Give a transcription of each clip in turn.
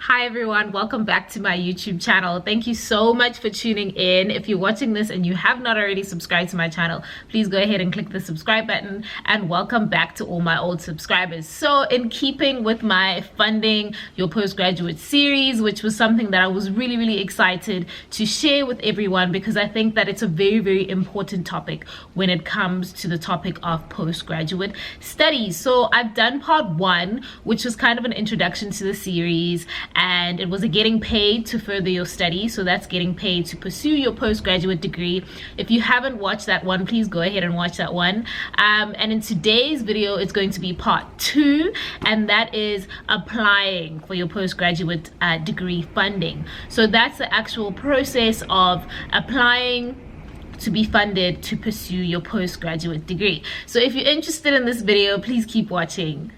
Hi everyone, welcome back to my YouTube channel. Thank you so much for tuning in. If you're watching this and you have not already subscribed to my channel, please go ahead and click the subscribe button, and welcome back to all my old subscribers. So in keeping with my Funding Your Postgraduate series, which was something that I was really excited to share with everyone, because I think that it's a very important topic when it comes to the topic of postgraduate studies. So I've done part 1, which was kind of an introduction to the series, and it was a getting paid to further your studies. So that's getting paid to pursue your postgraduate degree. If you haven't watched that one, please go ahead and watch that one. And in today's video, it's going to be part 2, and that is applying for your postgraduate degree funding. So that's the actual process of applying to be funded to pursue your postgraduate degree. So if you're interested in this video, please keep watching.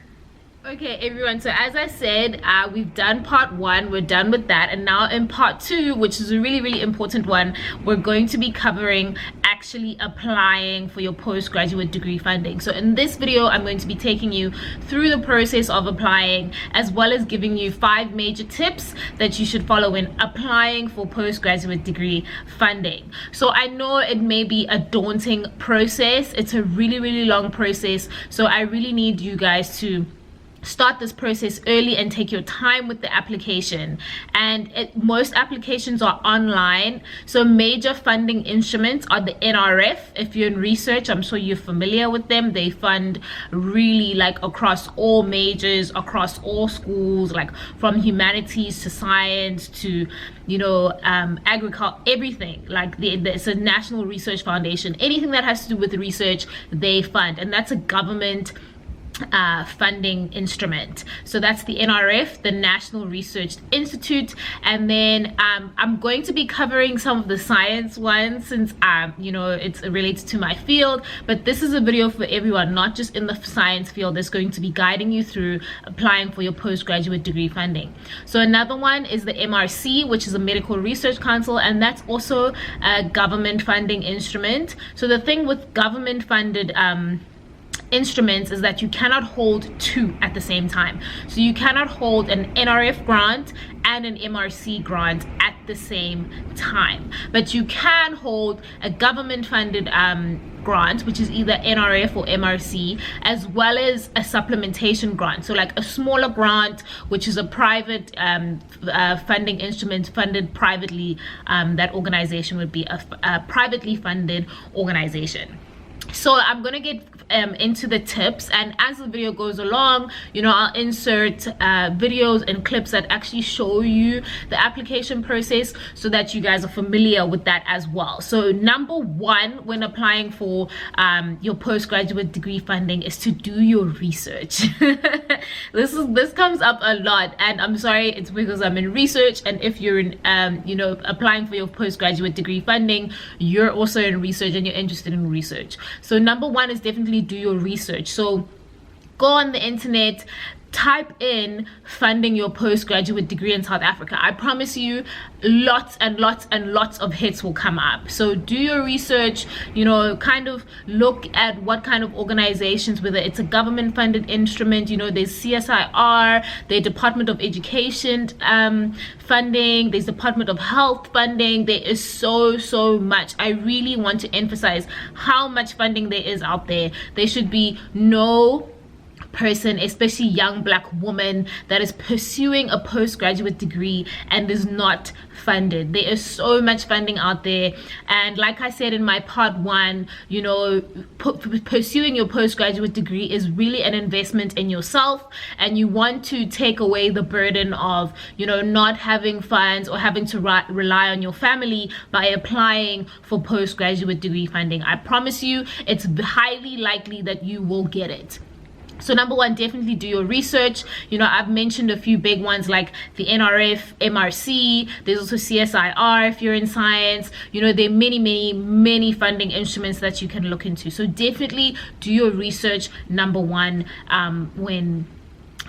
Okay everyone, so as I said, we've done part 1, we're done with that, and now in part 2, which is a really important one, we're going to be covering actually applying for your postgraduate degree funding. So in this video, I'm going to be taking you through the process of applying, as well as giving you 5 major tips that you should follow when applying for postgraduate degree funding. So I know it may be a daunting process, it's a really long process, so I really need you guys to start this process early and take your time with the application. And most applications are online. So major funding instruments are the NRF. If you're in research, I'm sure you're familiar with them. They fund really like across all majors, across all schools, like from humanities to science to agriculture, everything. Like it's a National Research Foundation. Anything that has to do with research, they fund, and that's a government funding instrument. So that's the NRF, the National Research Institute. And then I'm going to be covering some of the science ones, since it relates to my field, but this is a video for everyone, not just in the science field, that's going to be guiding you through applying for your postgraduate degree funding. So another one is the MRC, which is a Medical Research Council, and that's also a government funding instrument. So the thing with government funded instruments is that you cannot hold 2 at the same time. So you cannot hold an NRF grant and an MRC grant at the same time, but you can hold a government funded grant, which is either NRF or MRC, as well as a supplementation grant. So like a smaller grant, which is a private funding instrument funded privately. That organization would be a privately funded organization. So I'm gonna get into the tips, and as the video goes along, I'll insert videos and clips that actually show you the application process, so that you guys are familiar with that as well. So number 1, when applying for your postgraduate degree funding, is to do your research. This comes up a lot, and I'm sorry, it's because I'm in research, and if you're in applying for your postgraduate degree funding, you're also in research and you're interested in research. So number 1 is definitely do your research. So go on the internet, type in funding your postgraduate degree in South Africa. I promise you lots of hits will come up. So do your research, kind of look at what kind of organizations, whether it's a government funded instrument, there's CSIR, there's Department of Education funding, there's Department of Health funding. There is so much. I really want to emphasize how much funding there is out there. There should be no person, especially young Black woman, that is pursuing a postgraduate degree and is not funded. There is so much funding out there, and like I said in my part 1, pursuing your postgraduate degree is really an investment in yourself, and you want to take away the burden of not having funds or having to rely on your family by applying for postgraduate degree funding. I promise you, it's highly likely that you will get it. So number 1, definitely do your research. I've mentioned a few big ones like the NRF, MRC. There's also CSIR if you're in science. There are many funding instruments that you can look into. So definitely do your research, number 1, when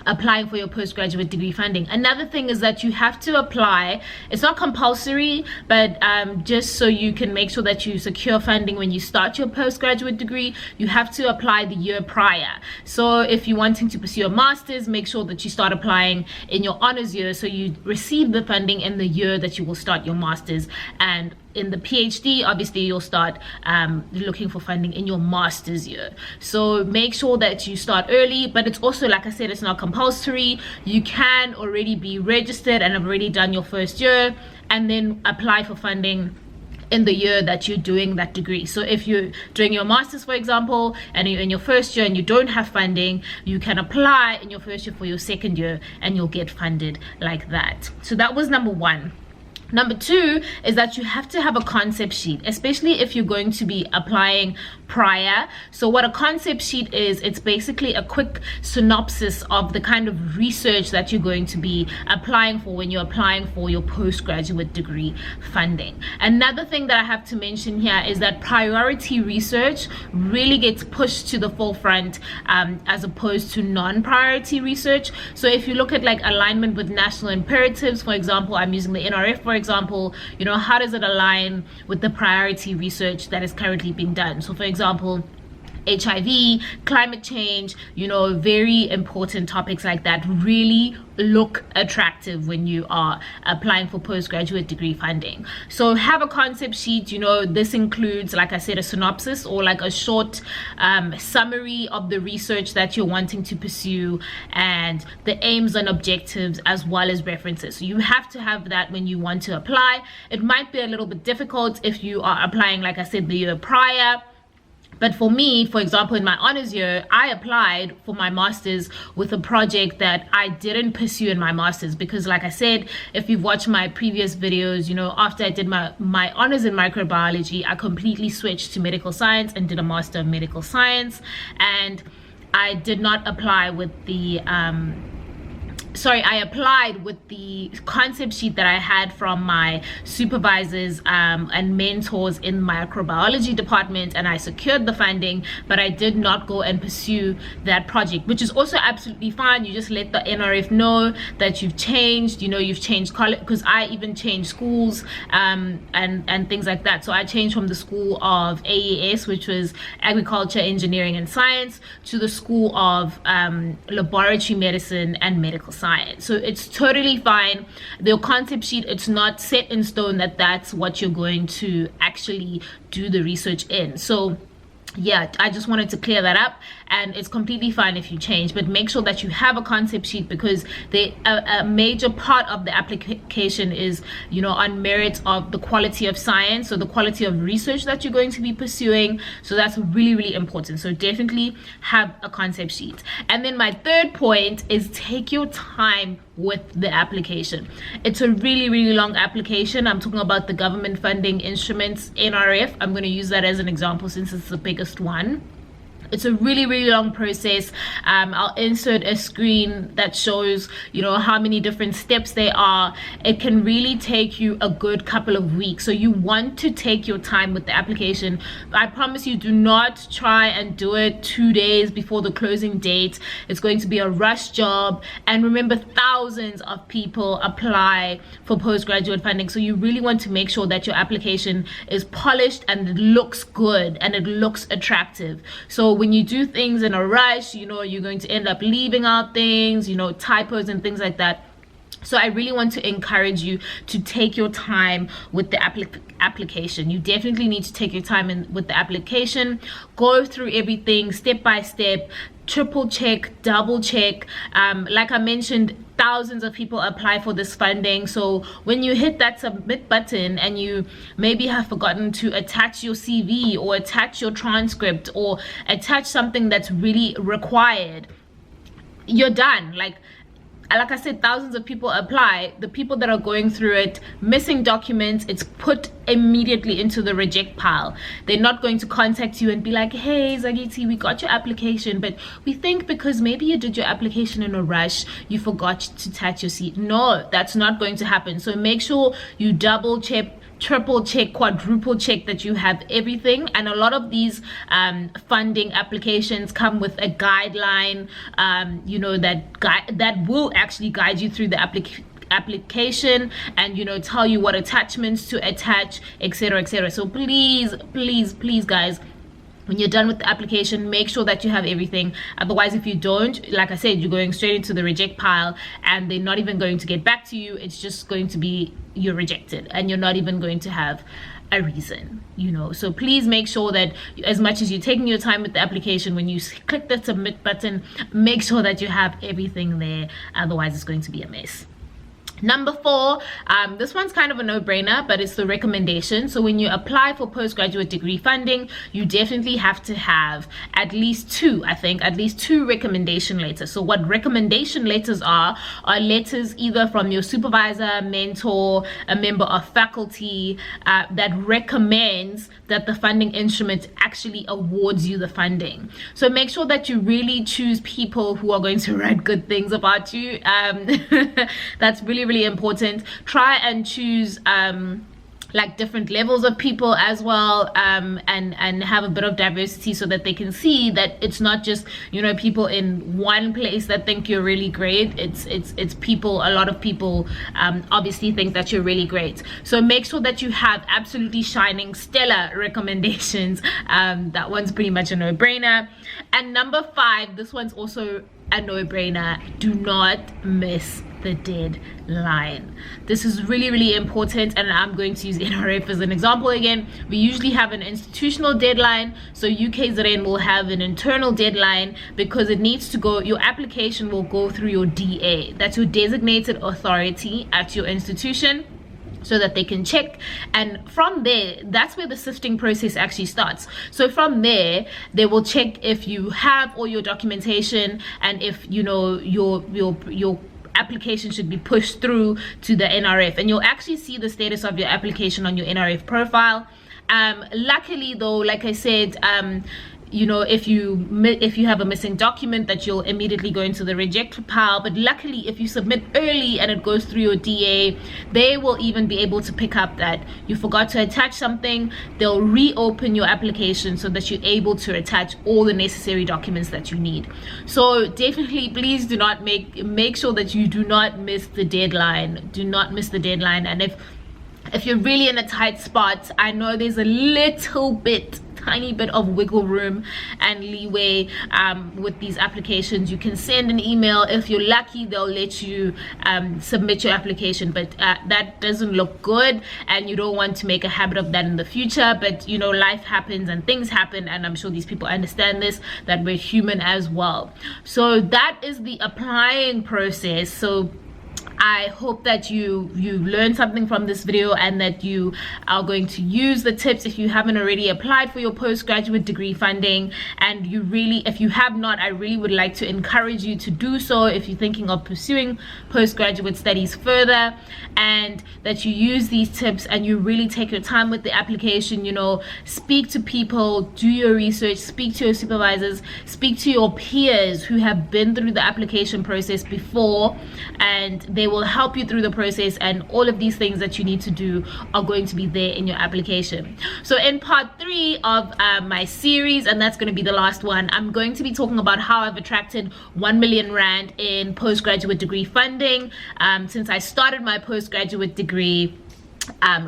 applying for your postgraduate degree funding. Another thing is that you have to apply. It's not compulsory, but just so you can make sure that you secure funding when you start your postgraduate degree, you have to apply the year prior. So if you're wanting to pursue a master's, make sure that you start applying in your honors year, so you receive the funding in the year that you will start your master's. And in the PhD, obviously you'll start looking for funding in your master's year. So make sure that you start early, but it's also, like I said, it's not compulsory. You can already be registered and have already done your first year and then apply for funding in the year that you're doing that degree. So if you're doing your master's, for example, and you're in your first year and you don't have funding, you can apply in your first year for your second year and you'll get funded like that. So that was number one. Number two is that you have to have a concept sheet, especially if you're going to be applying prior. So what a concept sheet is, it's basically a quick synopsis of the kind of research that you're going to be applying for when you're applying for your postgraduate degree funding. Another thing that I have to mention here is that priority research really gets pushed to the forefront as opposed to non-priority research. So if you look at like alignment with national imperatives, for example, I'm using the NRF for example, you know, how does it align with the priority research that is currently being done? So for example, HIV, climate change, you know, very important topics like that really look attractive when you are applying for postgraduate degree funding. So have a concept sheet. You know, this includes, like I said, a synopsis or like a short summary of the research that you're wanting to pursue and the aims and objectives, as well as references. So you have to have that when you want to apply. It might be a little bit difficult if you are applying, like I said, the year prior. But for me, for example, in my honors year, I applied for my master's with a project that I didn't pursue in my master's because, like I said, if you've watched my previous videos, you know, after I did my honors in microbiology, I completely switched to medical science and did a master of medical science. And I did not apply with the I applied with the concept sheet that I had from my supervisors and mentors in microbiology department, and I secured the funding, but I did not go and pursue that project, which is also absolutely fine. You just let the NRF know that you've changed, you know, you've changed college, because I even changed schools and things like that. So I changed from the school of AES, which was agriculture, engineering and science, to the school of laboratory medicine and medical science. So it's totally fine. The concept sheet, it's not set in stone that that's what you're going to actually do the research in. So yeah, I just wanted to clear that up, and it's completely fine if you change, but make sure that you have a concept sheet, because a major part of the application is, you know, on merit of the quality of science, so the quality of research that you're going to be pursuing. So that's really, really important. So definitely have a concept sheet. And then my third point is take your time with the application. It's a really, really long application. I'm talking about the government funding instruments, NRF. I'm going to use that as an example since it's the biggest one. It's a really, really long process. I'll insert a screen that shows, you know, how many different steps there are. It can really take you a good couple of weeks. So you want to take your time with the application. I promise you, do not try and do it 2 days before the closing date. It's going to be a rush job. And remember, thousands of people apply for postgraduate funding. So you really want to make sure that your application is polished and it looks good and it looks attractive. So when you do things in a rush, you know, you're going to end up leaving out things, you know, typos and things like that. So I really want to encourage you to take your time with the application. You definitely need to take your time with the application. Go through everything step by step, triple check, double check. Like I mentioned, thousands of people apply for this funding. So when you hit that submit button and you maybe have forgotten to attach your CV or attach your transcript or attach something that's really required, you're done. Like I said, thousands of people apply. The people that are going through it, missing documents, it's put immediately into the reject pile. They're not going to contact you and be like, hey Zagiti, we got your application, but we think because maybe you did your application in a rush, you forgot to attach your CV. No, that's not going to happen. So make sure you double check triple check, quadruple check that you have everything. And a lot of these funding applications come with a guideline, you know, that will actually guide you through the application, and, you know, tell you what attachments to attach, etc., etc. So please, please, please, guys, when you're done with the application, make sure that you have everything. Otherwise, if you don't, like I said, you're going straight into the reject pile, and they're not even going to get back to you. It's just going to be you're rejected, and you're not even going to have a reason, you know. So please make sure that as much as you're taking your time with the application, when you click the submit button, make sure that you have everything there. Otherwise, it's going to be a mess. Number 4, this one's kind of a no-brainer, but it's the recommendation. So when you apply for postgraduate degree funding, you definitely have to have at least 2 recommendation letters. So what recommendation letters are letters either from your supervisor, mentor, a member of faculty that recommends that the funding instrument actually awards you the funding. So make sure that you really choose people who are going to write good things about you. That's really important. Try and choose like different levels of people as well, and have a bit of diversity, so that they can see that it's not just, you know, people in one place that think you're really great. It's people, a lot of people obviously think that you're really great. So make sure that you have absolutely shining stellar recommendations. That one's pretty much a no-brainer. And number 5, this one's also a no-brainer. Do not miss the deadline. This is really important, and I'm going to use NRF as an example again. We usually have an institutional deadline, so UKZN will have an internal deadline, because it needs to go, your application will go through your DA. That's your designated authority at your institution, so that they can check. And from there, that's where the sifting process actually starts. So from there, they will check if you have all your documentation, and if, you know, your application should be pushed through to the NRF. And you'll actually see the status of your application on your NRF profile. Luckily though, like I said, you know, if you have a missing document, that you'll immediately go into the reject pile. But luckily, if you submit early and it goes through your DA, they will even be able to pick up that you forgot to attach something. They'll reopen your application so that you're able to attach all the necessary documents that you need. So definitely, please do not make sure that you do not miss the deadline. Do not miss the deadline. And if you're really in a tight spot, I know there's a tiny bit of wiggle room and leeway with these applications. You can send an email. If you're lucky, they'll let you submit your application, but that doesn't look good, and you don't want to make a habit of that in the future. But, you know, life happens and things happen, and I'm sure these people understand this, that we're human as well. So that is the applying process. So I hope that you learned something from this video, and that you are going to use the tips if you haven't already applied for your postgraduate degree funding. And if you have not, I really would like to encourage you to do so if you're thinking of pursuing postgraduate studies further, and that you use these tips and you really take your time with the application. You know, speak to people, do your research, speak to your supervisors, speak to your peers who have been through the application process before, and they will help you through the process, and all of these things that you need to do are going to be there in your application. So in part 3 of my series, and that's going to be the last one, I'm going to be talking about how I've attracted 1 million rand in postgraduate degree funding since I started my postgraduate degree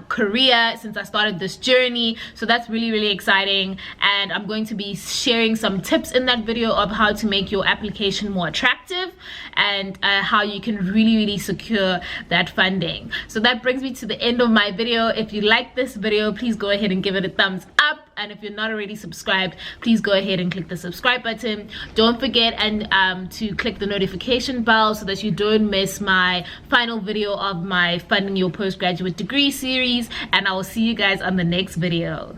career, since I started this journey. So that's really exciting, and I'm going to be sharing some tips in that video of how to make your application more attractive, and how you can really secure that funding. So that brings me to the end of my video. If you like this video, please go ahead and give it a thumbs up, and if you're not already subscribed, please go ahead and click the subscribe button. Don't forget to click the notification bell so that you don't miss my final video of my funding your postgraduate degree series, and I will see you guys on the next video.